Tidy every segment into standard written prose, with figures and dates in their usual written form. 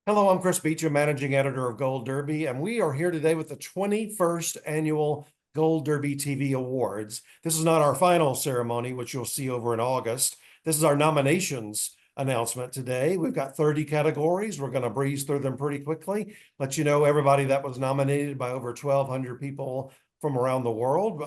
Hello, I'm Chris Beachum, managing editor of Gold Derby, and we are here today with the 21st annual Gold Derby TV Awards. This is not our final ceremony, which you'll see over in August. This is our nominations announcement today. We've got 30 categories. We're going to breeze through them pretty quickly, let you know everybody that was nominated by over 1,200 people from around the world.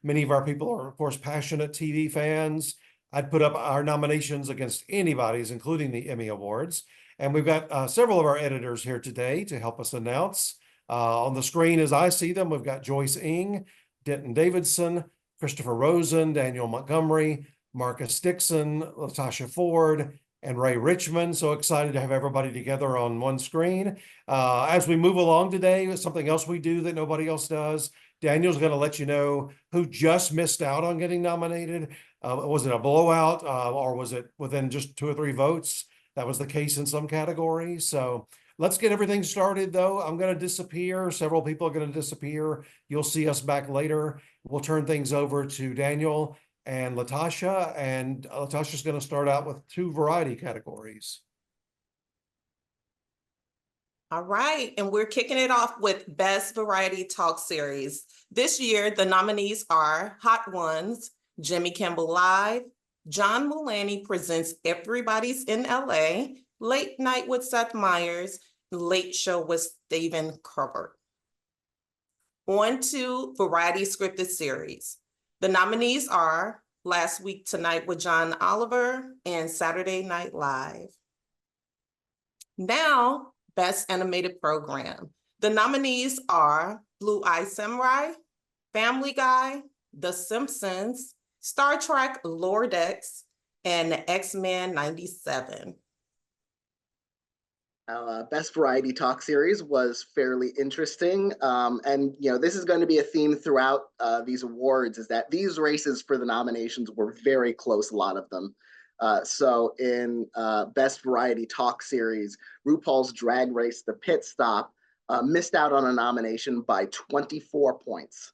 Many of our people are, of course, passionate TV fans. I'd put up our nominations against anybody's, including the Emmy Awards. And we've got several of our editors here today to help us announce. On the screen, as I see them, we've got Joyce Eng, Denton Davidson, Christopher Rosen, Daniel Montgomery, Marcus Dixon, Latasha Ford, and Ray Richmond. So excited to have everybody together on one screen. As we move along today, something else we do that nobody else does. Daniel's going to let you know who just missed out on getting nominated. Was it a blowout or was it within just 2 or 3 votes? That was the case in some categories. So let's get everything started, though. I'm going to disappear. Several people are going to disappear. You'll see us back later. We'll turn things over to Daniel and Latasha. And Latasha's going to start out with 2 variety categories. All right, and we're kicking it off with Best Variety Talk Series. This year, the nominees are Hot Ones, Jimmy Kimmel Live, John Mulaney Presents Everybody's in LA, Late Night with Seth Meyers, Late Show with Stephen Colbert. On to Variety Scripted Series. The nominees are Last Week Tonight with John Oliver and Saturday Night Live. Now, Best Animated Program. The nominees are Blue Eye Samurai, Family Guy, The Simpsons, Star Trek Lower Decks, and X-Men 97. Best Variety Talk Series was fairly interesting. And, this is going to be a theme throughout these awards, is that these races for the nominations were very close, a lot of them. So in Best Variety Talk Series, RuPaul's Drag Race The Pit Stop missed out on a nomination by 24 points.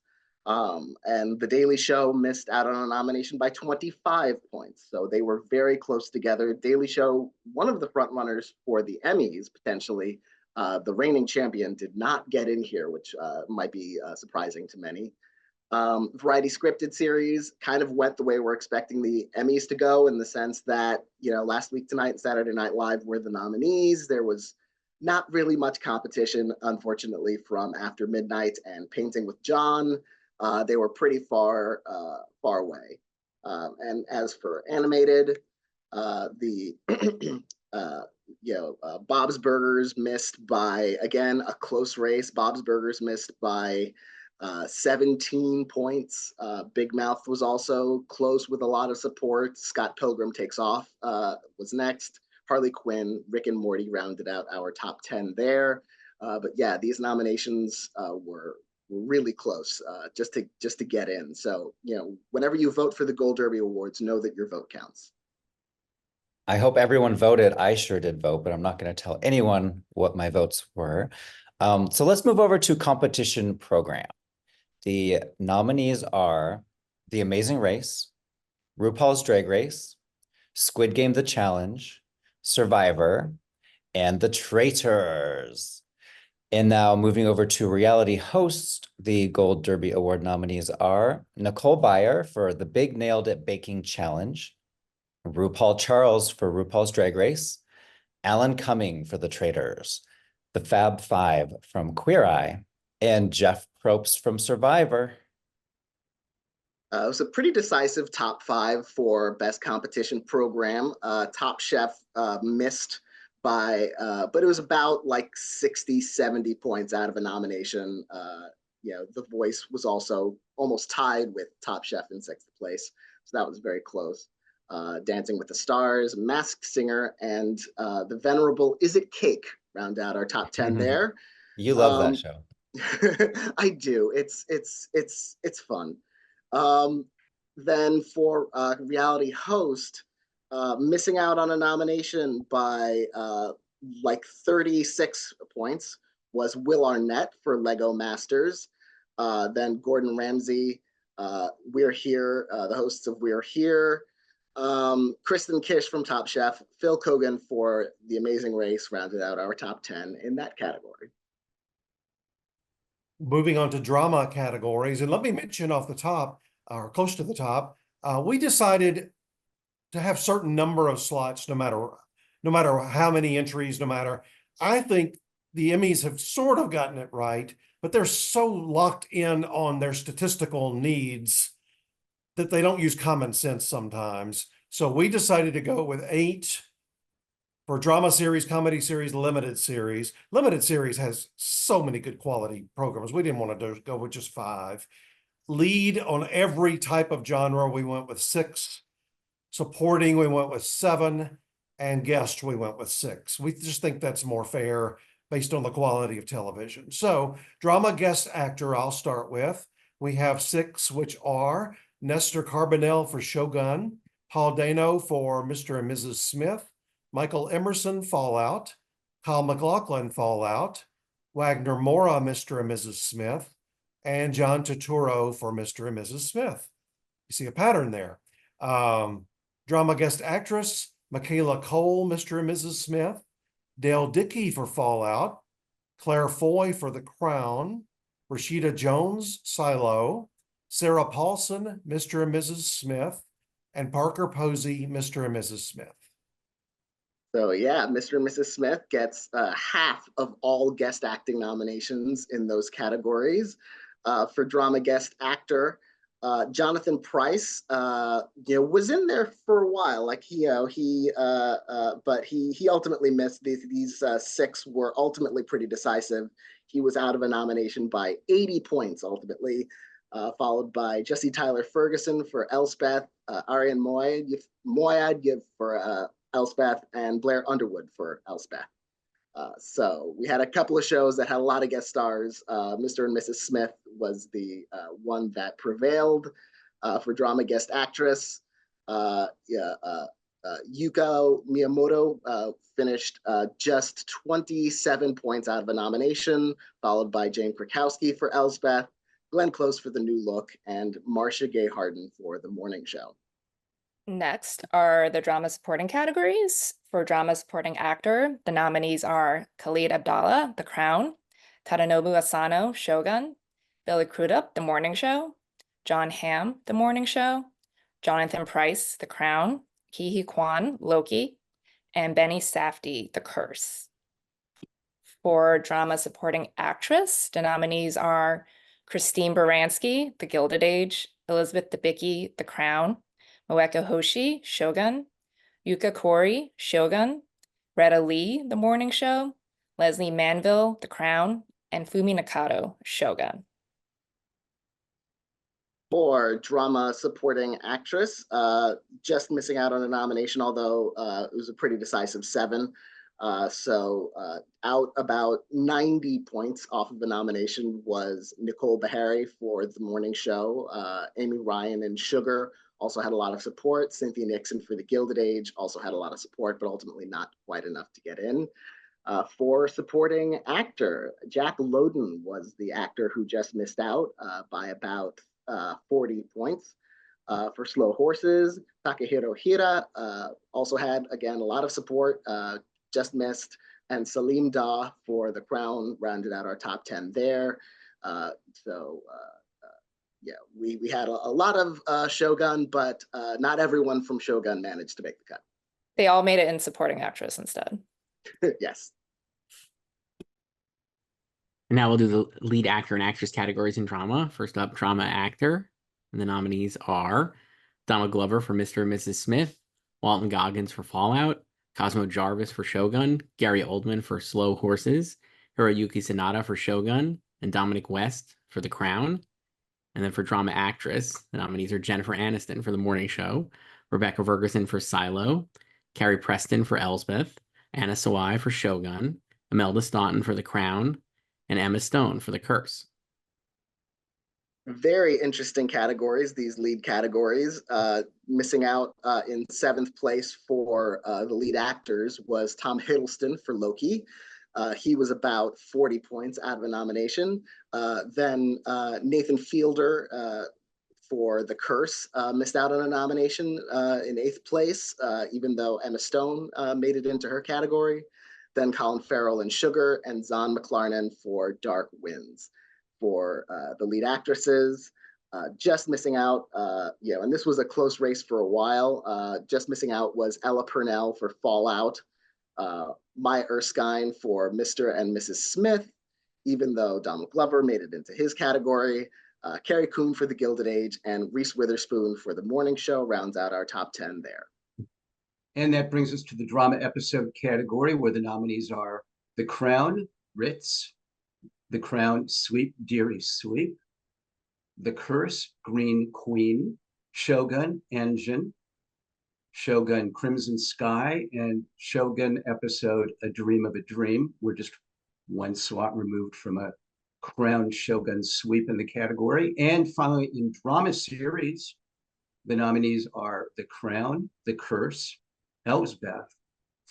And The Daily Show missed out on a nomination by 25 points. So they were very close together. Daily Show, one of the frontrunners for the Emmys, potentially, the reigning champion, did not get in here, which might be surprising to many. Variety Scripted Series kind of went the way we're expecting the Emmys to go, in the sense that, Last Week Tonight and Saturday Night Live were the nominees. There was not really much competition, unfortunately, from After Midnight and Painting with John. They were pretty far away. And as for animated, Bob's Burgers missed by, again, a close race. Bob's Burgers missed by 17 points. Big Mouth was also close with a lot of support. Scott Pilgrim Takes Off was next. Harley Quinn, Rick and Morty rounded out our top 10 there. But yeah, these nominations were really close just to get in. So, whenever you vote for the Gold Derby Awards, know that your vote counts. I hope everyone voted. I sure did vote, but I'm not going to tell anyone what my votes were. So let's move over to competition program. The nominees are The Amazing Race, RuPaul's Drag Race, Squid Game The Challenge, Survivor, and The Traitors. And now moving over to reality host, the Gold Derby Award nominees are Nicole Byer for The Big Nailed It Baking Challenge, RuPaul Charles for RuPaul's Drag Race, Alan Cumming for The Traitors, the Fab Five from Queer Eye, and Jeff Probst from Survivor. It was a pretty decisive top 5 for Best Competition Program. Top Chef missed by, but it was about like 60, 70 points out of a nomination. The Voice was also almost tied with Top Chef in 6th place. So that was very close. Dancing with the Stars, Masked Singer, and the venerable Is It Cake round out our top 10 there. You love that show. I do. It's fun. Then for reality host, missing out on a nomination by like 36 points was Will Arnett for Lego Masters. Then Gordon Ramsay, We're Here, the hosts of We're Here. Kristen Kish from Top Chef, Phil Kogan for The Amazing Race rounded out our top 10 in that category. Moving on to drama categories, and let me mention off the top, or close to the top, we decided to have certain number of slots, no matter how many entries, no matter. I think the Emmys have sort of gotten it right, but they're so locked in on their statistical needs that they don't use common sense sometimes. So we decided to go with 8 for drama series, comedy series, limited series. Limited series has so many good quality programs. We didn't want to go with just 5. Lead on every type of genre, we went with 6. Supporting, we went with 7. And guest, we went with 6. We just think that's more fair based on the quality of television. So drama guest actor, I'll start with. We have 6, which are Nestor Carbonell for Shogun, Paul Dano for Mr. and Mrs. Smith, Michael Emerson, Fallout, Kyle MacLachlan, Fallout, Wagner Mora, Mr. and Mrs. Smith, and John Turturro for Mr. and Mrs. Smith. You see a pattern there. Drama guest actress, Michaela Cole, Mr. and Mrs. Smith, Dale Dickey for Fallout, Claire Foy for The Crown, Rashida Jones, Silo, Sarah Paulson, Mr. and Mrs. Smith, and Parker Posey, Mr. and Mrs. Smith. So yeah, Mr. and Mrs. Smith gets half of all guest acting nominations in those categories. For drama guest actor, Jonathan Pryce, was in there for a while. Like but he ultimately missed. These 6 were ultimately pretty decisive. He was out of a nomination by 80 points ultimately, followed by Jesse Tyler Ferguson for Elspeth, Arian Moayed for Elspeth, and Blair Underwood for Elspeth. So we had a couple of shows that had a lot of guest stars. Mr. and Mrs. Smith was the one that prevailed. For drama guest actress, Yuko Miyamoto finished just 27 points out of a nomination, followed by Jane Krakowski for Elspeth, Glenn Close for The New Look, and Marcia Gay Harden for The Morning Show. Next are the drama supporting categories. For drama supporting actor, the nominees are Khalid Abdallah, The Crown, Tadanobu Asano, Shogun, Billy Crudup, The Morning Show, John Hamm, The Morning Show, Jonathan Pryce, The Crown, Ki-hee Kwan, Loki, and Benny Safdie, The Curse. For drama supporting actress, the nominees are Christine Baranski, The Gilded Age, Elizabeth Debicki, The Crown, Moeka Hoshi, Shogun, Yuka Kori, Shogun, Retta Lee, The Morning Show, Leslie Manville, The Crown, and Fumi Nakado, Shogun. For drama supporting actress, just missing out on a nomination, although it was a pretty decisive 7. So out about 90 points off of the nomination was Nicole Beharie for The Morning Show. Amy Ryan and Sugar also had a lot of support. Cynthia Nixon for The Gilded Age also had a lot of support, but ultimately not quite enough to get in. For supporting actor, Jack Lowden was the actor who just missed out by about 40 points. For Slow Horses, Takahiro Hira also had, again, a lot of support, just missed. And Salim Daw for The Crown rounded out our top 10 there. Yeah, we had a lot of Shogun, but not everyone from Shogun managed to make the cut. They all made it in supporting actress instead. Yes. And now we'll do the lead actor and actress categories in drama. First up, drama actor. And the nominees are Donald Glover for Mr. and Mrs. Smith, Walton Goggins for Fallout, Cosmo Jarvis for Shogun, Gary Oldman for Slow Horses, Hiroyuki Sanada for Shogun, and Dominic West for The Crown. And then for drama actress, the nominees are Jennifer Aniston for The Morning Show, Rebecca Ferguson for Silo, Carrie Preston for Elsbeth, Anna Sawai for Shogun, Imelda Staunton for The Crown, and Emma Stone for The Curse. Very interesting categories, these lead categories. Missing out in 7th place for the lead actors was Tom Hiddleston for Loki. He was about 40 points out of a nomination. Then Nathan Fielder for The Curse missed out on a nomination in 8th place, even though Emma Stone made it into her category. Then Colin Farrell in Sugar, and Zahn McClarnon for Dark Winds. For the lead actresses, just missing out, and this was a close race for a while. Just missing out was Ella Purnell for Fallout, Maya Erskine for Mr. and Mrs. Smith, even though Donald Glover made it into his category. Carrie Coon for The Gilded Age, and Reese Witherspoon for The Morning Show rounds out our top 10 there. And that brings us to the drama episode category, where the nominees are The Crown, Ritz, The Crown, Sweep, Dearie Sweep, The Curse, Green Queen, Shogun, Engine, Shogun, Crimson Sky, and Shogun episode, A Dream of a Dream. We're just one slot removed from a Crown Shogun sweep in the category. And finally, in drama series, the nominees are The Crown, The Curse, Elsbeth,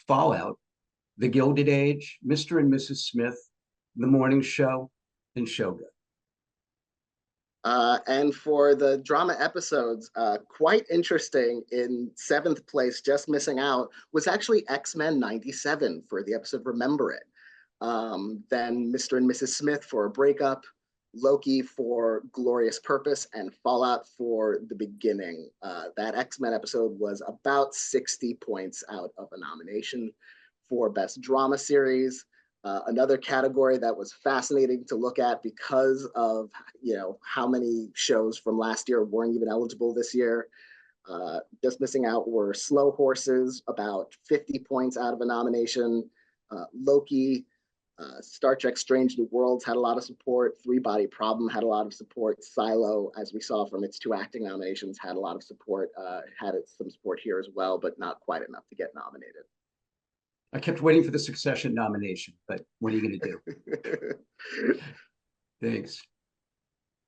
Fallout, The Gilded Age, Mr. and Mrs. Smith, The Morning Show, and Shogun. And for the drama episodes, quite interesting, in 7th place, just missing out, was actually X-Men 97 for the episode Remember It. Then Mr. and Mrs. Smith for A Breakup, Loki for Glorious Purpose, and Fallout for The Beginning. That X-Men episode was about 60 points out of a nomination for Best Drama Series. Another category that was fascinating to look at because of how many shows from last year weren't even eligible this year. Just missing out were Slow Horses, about 50 points out of a nomination. Loki, Star Trek Strange New Worlds had a lot of support. Three Body Problem had a lot of support. Silo, as we saw from its 2 acting nominations, had a lot of support. Had some support here as well, but not quite enough to get nominated. I kept waiting for the Succession nomination, but what are you going to do? Thanks.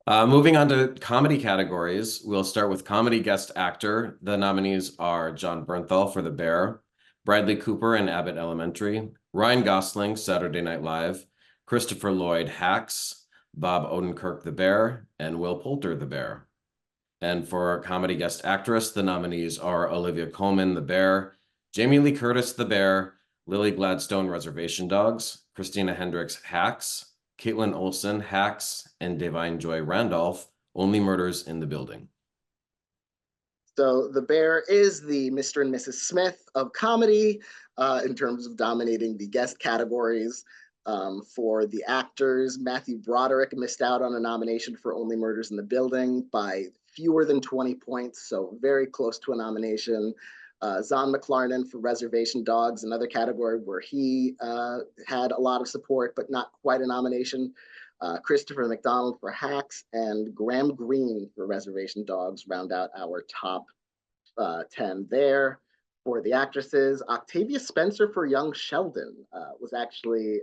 Moving on to comedy categories, we'll start with Comedy Guest Actor. The nominees are John Bernthal for The Bear, Bradley Cooper in Abbott Elementary, Ryan Gosling, Saturday Night Live, Christopher Lloyd, Hacks, Bob Odenkirk, The Bear, and Will Poulter, The Bear. And for Comedy Guest Actress, the nominees are Olivia Colman, The Bear, Jamie Lee Curtis, The Bear, Lily Gladstone, Reservation Dogs, Christina Hendricks, Hacks, Caitlin Olsen, Hacks, and Divine Joy Randolph, Only Murders in the Building. So The Bear is the Mr. and Mrs. Smith of comedy in terms of dominating the guest categories. For the actors, Matthew Broderick missed out on a nomination for Only Murders in the Building by fewer than 20 points, so very close to a nomination. Zahn McClarnon for Reservation Dogs, another category where he had a lot of support, but not quite a nomination. Christopher McDonald for Hacks, and Graham Greene for Reservation Dogs round out our top 10 there. For the actresses, Octavia Spencer for Young Sheldon was actually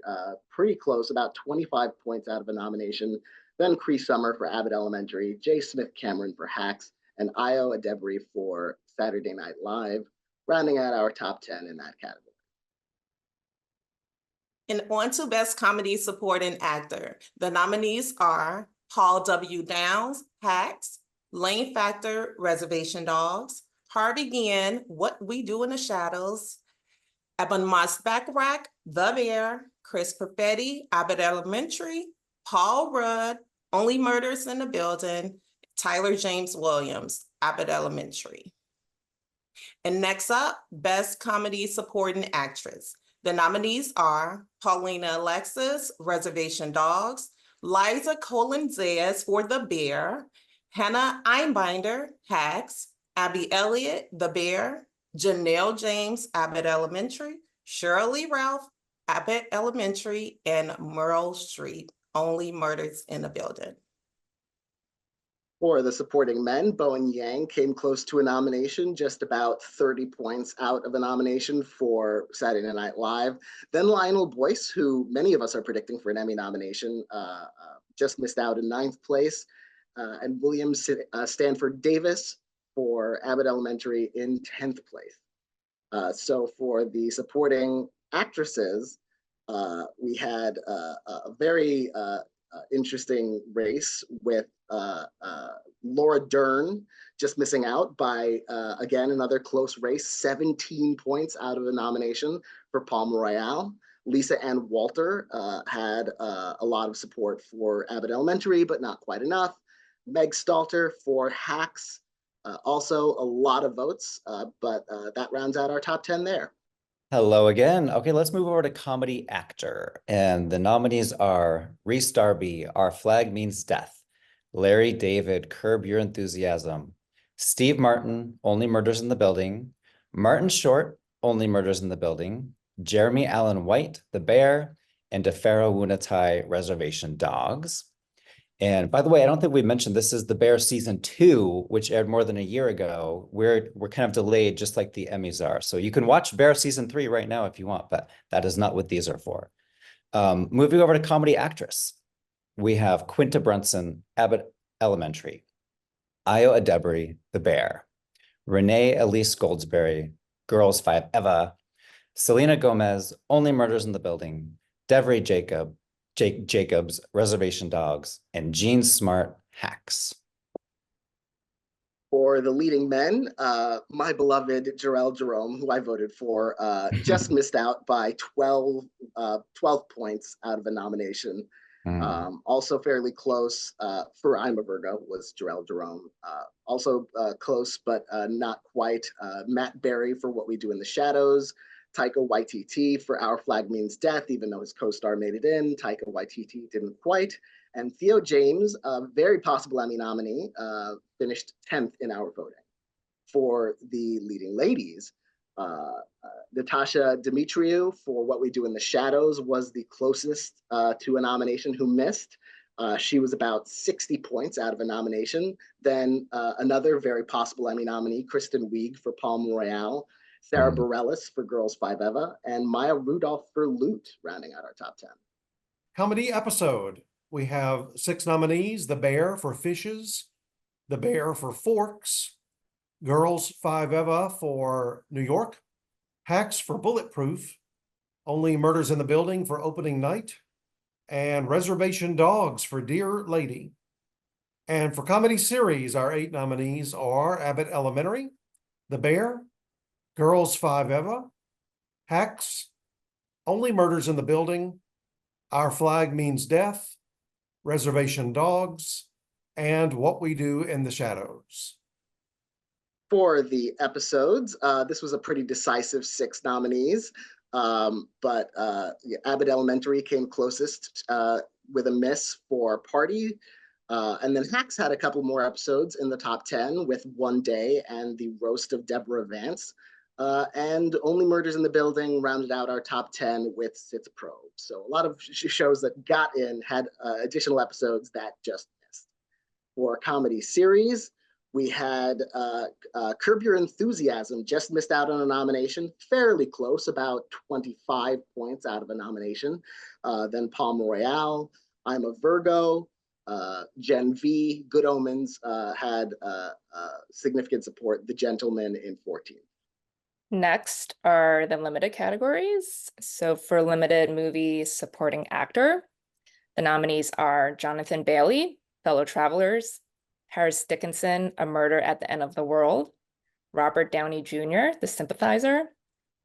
pretty close, about 25 points out of a nomination. Then Cree Summer for Abbott Elementary, J. Smith Cameron for Hacks, and Io Adebri for Saturday Night Live, rounding out our top 10 in that category. And on to Best Comedy Supporting Actor. The nominees are Paul W. Downs, Hacks, Lane Factor, Reservation Dogs, Harvey Guillen, What We Do in the Shadows, Eben Moss-Bacharach, The Bear, Chris Perfetti, Abbott Elementary, Paul Rudd, Only Murders in the Building, Tyler James Williams, Abbott Elementary. And next up, Best Comedy Supporting Actress. The nominees are Paulina Alexis, Reservation Dogs, Liza Colin-Zayas for The Bear, Hannah Einbinder, Hacks, Abby Elliott, The Bear, Janelle James, Abbott Elementary, Shirley Ralph, Abbott Elementary, and Meryl Streep, Only Murders in the Building. For the supporting men, Bowen Yang came close to a nomination, just about 30 points out of a nomination for Saturday Night Live. Then Lionel Boyce, who many of us are predicting for an Emmy nomination, just missed out in 9th place. And William Stanford Davis for Abbott Elementary in 10th place. So for the supporting actresses, we had a very interesting race with Laura Dern just missing out by, again, another close race, 17 points out of a nomination for Palm Royale. Lisa Ann Walter had a lot of support for Abbott Elementary, but not quite enough. Meg Stalter for Hacks, also a lot of votes, but that rounds out our top 10 there. Hello again. Okay, let's move over to comedy actor. And the nominees are Rhys Darby, Our Flag Means Death, Larry David, Curb Your Enthusiasm, Steve Martin, Only Murders in the Building, Martin Short, Only Murders in the Building, Jeremy Allen White, The Bear, and Defero Wunatai, Reservation Dogs. And by the way, I don't think we mentioned this is The Bear season 2, which aired more than a year ago. We're kind of delayed, just like the Emmys are. So you can watch Bear season 3 right now if you want, but that is not what these are for. Moving over to comedy actress, we have Quinta Brunson, Abbott Elementary, Ayo Edebiri, The Bear, Renee Elise Goldsberry, Girls 5 Eva, Selena Gomez, Only Murders in the Building, Devry Jacobs, Reservation Dogs, and Jean Smart, Hacks. For the leading men, my beloved Jarrell Jerome, who I voted for, just missed out by 12 points out of a nomination. Also fairly close for I'm a Virgo was Jarrell Jerome. Also close, but not quite. Matt Berry for What We Do in the Shadows. Taika Waititi for Our Flag Means Death, even though his co-star made it in. Taika Waititi didn't quite. And Theo James, a very possible Emmy nominee, finished 10th in our voting. For the leading ladies, Natasha Dimitriou for What We Do in the Shadows was the closest to a nomination who missed. She was about 60 points out of a nomination. Then another very possible Emmy nominee, Kristen Wiig for Palm Royale, Sarah Bareilles for Girls 5 Eva, and Maya Rudolph for Loot, rounding out our top 10. Comedy episode. We have 6 nominees: The Bear for Fishes, The Bear for Forks, Girls 5 Eva for New York, Hacks for Bulletproof, Only Murders in the Building for Opening Night, and Reservation Dogs for Dear Lady. And for comedy series, our 8 nominees are Abbott Elementary, The Bear, Girls 5 Eva, Hacks, Only Murders in the Building, Our Flag Means Death, Reservation Dogs, and What We Do in the Shadows. For the episodes, this was a pretty decisive 6 nominees, but Abbott Elementary came closest with a miss for Party. And then Hacks had a couple more episodes in the top 10 with One Day and the Roast of Deborah Vance. And Only Murders in the Building rounded out our top 10 with It's a Probe. So a lot of shows that got in had additional episodes that just missed. For comedy series, we had Curb Your Enthusiasm just missed out on a nomination, fairly close, about 25 points out of a nomination. Then Palm Royale, I'm a Virgo, Gen V, Good Omens had significant support, The Gentleman in 14. Next are the limited categories. So for limited movie supporting actor, the nominees are Jonathan Bailey, Fellow Travelers, Harris Dickinson, A Murder at the End of the World, Robert Downey Jr., The Sympathizer,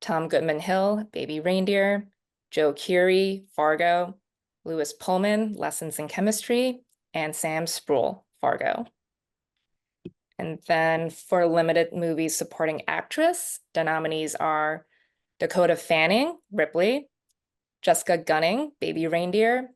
Tom Goodman-Hill, Baby Reindeer, Joe Keery, Fargo, Lewis Pullman, Lessons in Chemistry, and Sam Spruill, Fargo. And then for limited movie supporting actress, the nominees are Dakota Fanning, Ripley, Jessica Gunning, Baby Reindeer,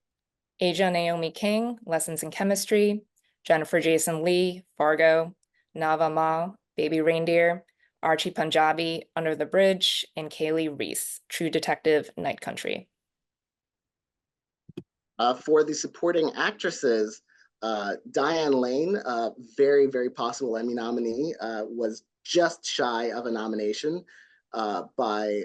Aja Naomi King, Lessons in Chemistry, Jennifer Jason Leigh, Fargo, Nava Mal, Baby Reindeer, Archie Punjabi, Under the Bridge, and Kaylee Reese, True Detective, Night Country. For the supporting actresses, Diane Lane, very, very possible Emmy nominee, was just shy of a nomination by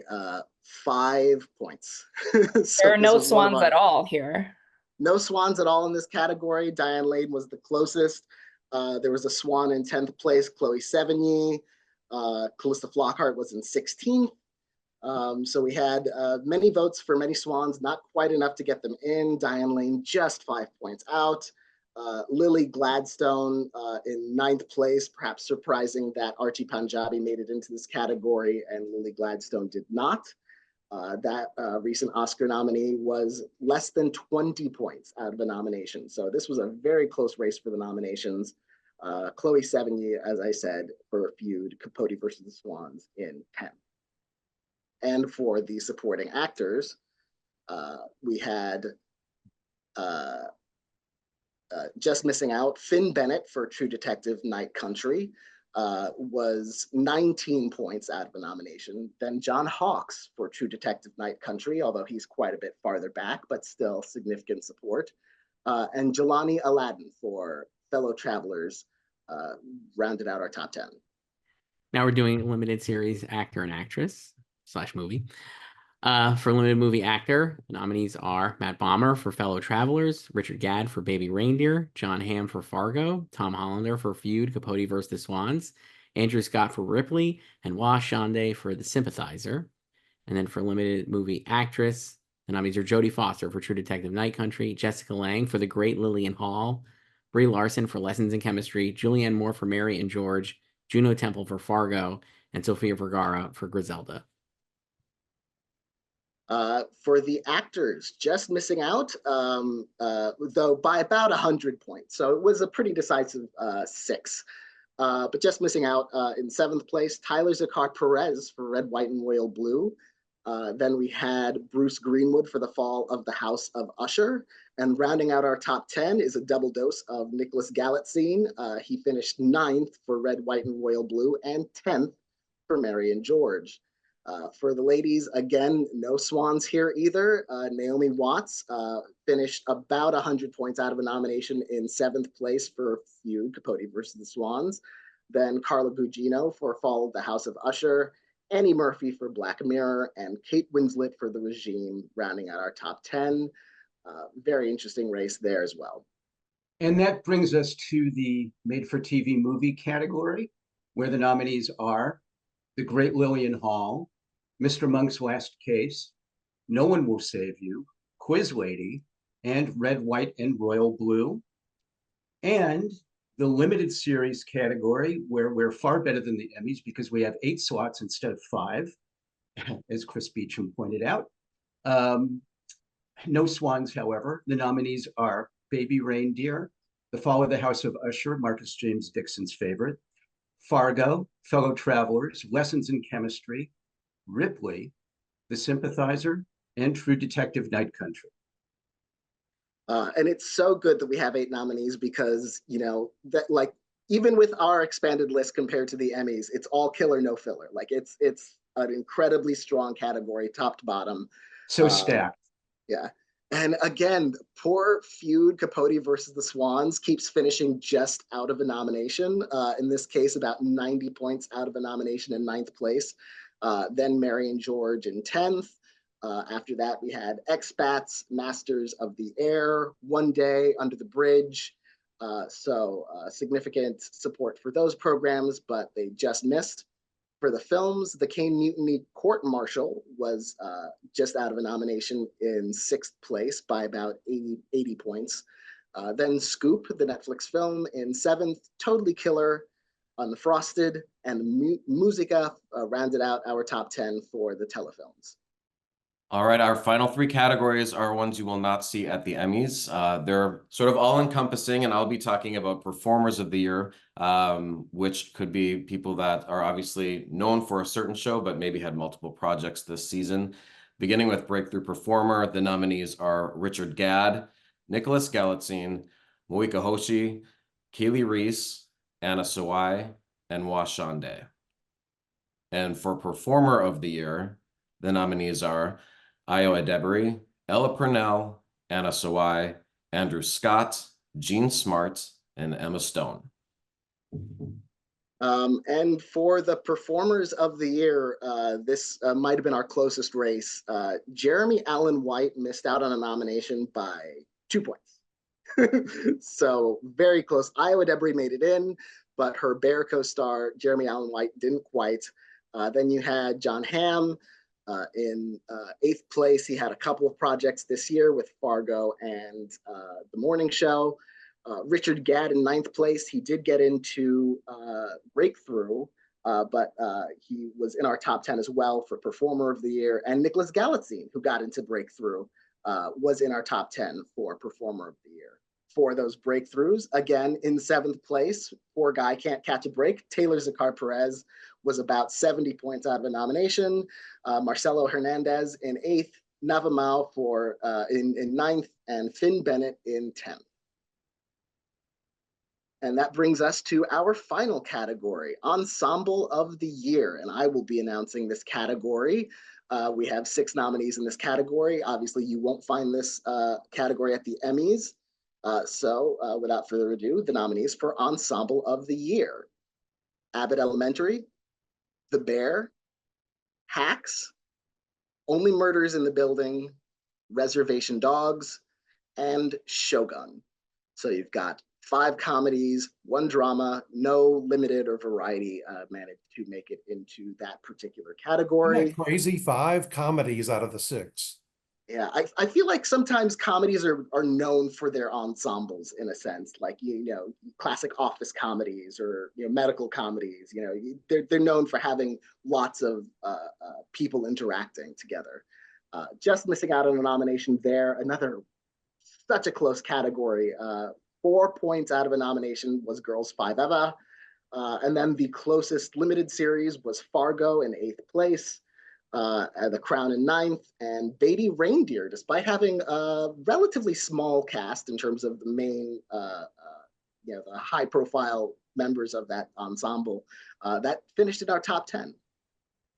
5 points. So there are no swans at all here. No swans at all in this category. Diane Lane was the closest. There was a swan in 10th place, Chloe Sevigny. Calista Flockhart was in 16th. So we had many votes for Many Swans, not quite enough to get them in. Diane Lane just 5 points out. Lily Gladstone in 9th place, perhaps surprising that Archie Panjabi made it into this category and Lily Gladstone did not. That recent Oscar nominee was less than 20 points out of a nomination. So this was a very close race for the nominations. Chloe Sevigny, as I said, for Feud, Capote versus the Swans in 10th. And for the supporting actors, we had just missing out. Finn Bennett for True Detective Night Country was 19 points out of a nomination. Then John Hawkes for True Detective Night Country, although he's quite a bit farther back, but still significant support. And Jelani Aladdin for Fellow Travelers rounded out our top 10. Now we're doing limited series actor and actress / movie. For limited movie actor, the nominees are Matt Bomer for Fellow Travelers, Richard Gadd for Baby Reindeer, John Hamm for Fargo, Tom Hollander for Feud, Capote vs. the Swans, Andrew Scott for Ripley, and Wah Shande for The Sympathizer. And then for limited movie actress, the nominees are Jodie Foster for True Detective Night Country, Jessica Lange for The Great Lillian Hall, Brie Larson for Lessons in Chemistry, Julianne Moore for Mary and George, Juno Temple for Fargo, and Sofia Vergara for Griselda. For the actors, just missing out, though by about 100 points. So it was a pretty decisive 6. But just missing out in 7th place, Tyler Zakar Perez for Red, White, and Royal Blue. Then we had Bruce Greenwood for The Fall of the House of Usher. And rounding out our top 10 is a double dose of Nicholas Galitzine. He finished 9th for Red, White, and Royal Blue and 10th for Mary and George. For the ladies, again, no swans here either. Naomi Watts finished about 100 points out of a nomination in 7th place for Feud, Capote versus the Swans. Then Carla Gugino for Fall of the House of Usher, Annie Murphy for Black Mirror, and Kate Winslet for The Regime, rounding out our top 10. Very interesting race there as well. And that brings us to the made-for-TV movie category, where the nominees are The Great Lillian Hall, Mr. Monk's Last Case, No One Will Save You, Quiz Lady, and Red, White, and Royal Blue. And the limited series category, where we're far better than the Emmys because we have 8 slots instead of 5, as Chris Beachum pointed out. No swans, however. The nominees are Baby Reindeer, The Fall of the House of Usher, Marcus James Dixon's favorite, Fargo, Fellow Travelers, Lessons in Chemistry, Ripley, The Sympathizer, and True Detective Night Country. And it's so good that we have 8 nominees because, you know, that like even with our expanded list compared to the Emmys, it's all killer, no filler. Like it's an incredibly strong category, top to bottom. So stacked. Yeah. And again, poor Feud, Capote versus the Swans keeps finishing just out of a nomination. In this case, about 90 points out of a nomination in 9th place. Then Mary and George in 10th. After that, we had Expats, Masters of the Air, One Day, Under the Bridge. So significant support for those programs, but they just missed. For the films, The Caine Mutiny Court Martial was just out of a nomination in 6th place by about 80 points. Then Scoop, the Netflix film, in 7th, Totally Killer, Unfrosted, and Musica rounded out our top 10 for the telefilms. All right, our final 3 categories are ones you will not see at the Emmys. They're sort of all-encompassing, and I'll be talking about performers of the year, which could be people that are obviously known for a certain show, but maybe had multiple projects this season. Beginning with Breakthrough Performer, the nominees are Richard Gadd, Nicholas Galitzine, Moika Hoshi, Kaylee Reese, Anna Sawai, and Wah Shande. And for Performer of the Year, the nominees are Ayo Edebiri, Ella Purnell, Anna Sawai, Andrew Scott, Jean Smart, and Emma Stone. And for the Performers of the Year, this might have been our closest race. Jeremy Allen White missed out on a nomination by 2 points. So very close. Ayo Edebiri made it in, but her Bear co-star, Jeremy Allen White, didn't quite. Then you had John Hamm, In eighth place, he had a couple of projects this year with Fargo and The Morning Show. Richard Gadd in ninth place. He did get into Breakthrough, but he was in our top 10 as well for Performer of the Year. And Nicholas Galitzine, who got into Breakthrough, was in our top 10 for Performer of the Year. For those breakthroughs, again, in seventh place, Poor Guy Can't Catch a Break, Taylor Zakar Perez was about 70 points out of a nomination. Marcelo Hernandez in eighth, Navamau in ninth, and Finn Bennett in 10th. And that brings us to our final category, Ensemble of the Year. And I will be announcing this category. We have 6 nominees in this category. Obviously, you won't find this category at the Emmys. So without further ado, the nominees for Ensemble of the Year: Abbott Elementary, The Bear, Hacks, Only Murders in the Building, Reservation Dogs, and Shogun. So you've got 5 comedies, 1 drama, no limited or variety managed to make it into that particular category. Isn't that crazy? 5 comedies out of the 6. Yeah, I feel like sometimes comedies are known for their ensembles in a sense, like, you know, classic office comedies or, you know, medical comedies, you know, they're known for having lots of people interacting together. Just missing out on a nomination there. Another such a close category. 4 points out of a nomination was Girls 5 Eva. And then the closest limited series was Fargo in 8th place. The Crown in 9th, and Baby Reindeer, despite having a relatively small cast in terms of the main, you know, the high-profile members of that ensemble, that finished in our top 10.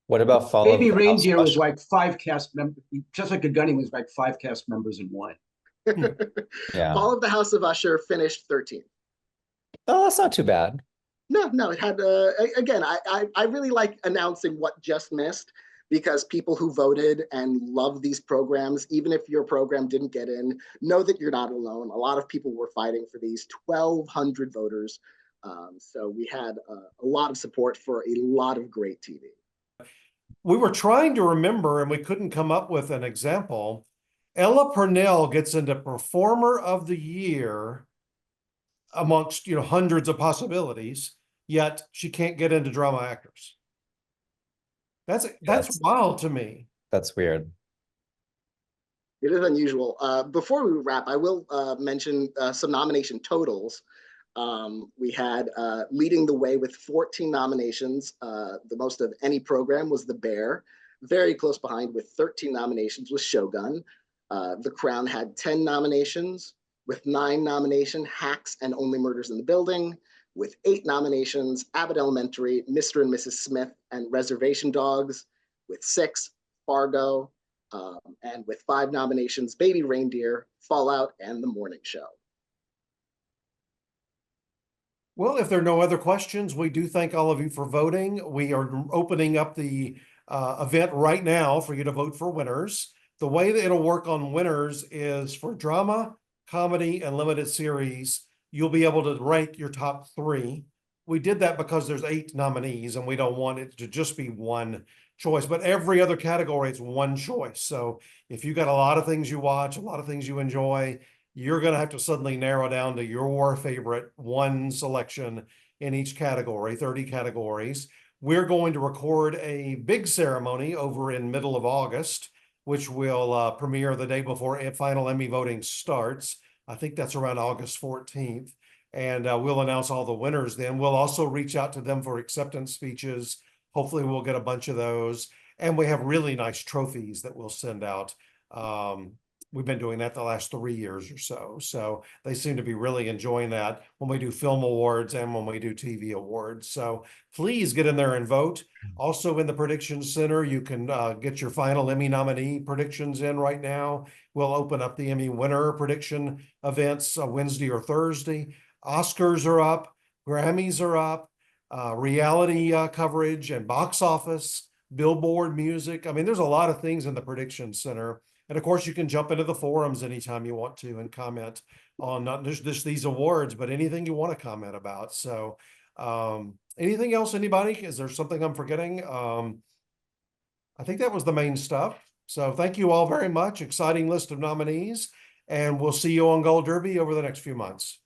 What about Fall Baby of the House Reindeer of was Usher? like 5 cast members, just like a Gunny was like 5 cast members in one. Yeah. Fall of the House of Usher finished 13th. Oh, that's not too bad. No, it had, again, I really like announcing what just missed, because people who voted and love these programs, even if your program didn't get in, know that you're not alone. A lot of people were fighting for these 1,200 voters. So we had a lot of support for a lot of great TV. We were trying to remember and we couldn't come up with an example. Ella Purnell gets into Performer of the Year amongst, you know, hundreds of possibilities, yet she can't get into Drama Actors. That's wild to me. That's weird. It is unusual. Before we wrap, I will mention some nomination totals. We had leading the way with 14 nominations. The most of any program was The Bear. Very close behind with 13 nominations was Shogun. The Crown had 10 nominations. With 9 nominations, Hacks and Only Murders in the Building. With 8 nominations, Abbott Elementary, Mr. and Mrs. Smith, and Reservation Dogs. With 6, Fargo. And with 5 nominations, Baby Reindeer, Fallout, and The Morning Show. Well, if there are no other questions, we do thank all of you for voting. We are opening up the event right now for you to vote for winners. The way that it'll work on winners is for drama, comedy, and limited series, you'll be able to rank your top 3. We did that because there's 8 nominees and we don't want it to just be one choice, but every other category it's one choice. So if you got a lot of things you watch, a lot of things you enjoy, you're going to have to suddenly narrow down to your favorite one selection in each category, 30 categories. We're going to record a big ceremony over in middle of August, which will premiere the day before final Emmy voting starts. I think that's around August 14th. And we'll announce all the winners then. We'll also reach out to them for acceptance speeches. Hopefully we'll get a bunch of those. And we have really nice trophies that we'll send out. We've been doing that the last 3 years or so. So they seem to be really enjoying that when we do film awards and when we do TV awards. So please get in there and vote. Also in the Prediction Center, you can get your final Emmy nominee predictions in right now. We'll open up the Emmy winner prediction events Wednesday or Thursday. Oscars are up, Grammys are up, reality coverage and box office, Billboard music. I mean, there's a lot of things in the Prediction Center. And of course, you can jump into the forums anytime you want to and comment on not just these awards, but anything you want to comment about. So anything else, anybody? Is there something I'm forgetting? I I think that was the main stuff. So thank you all very much. Exciting list of nominees, and we'll see you on Gold Derby over the next few months.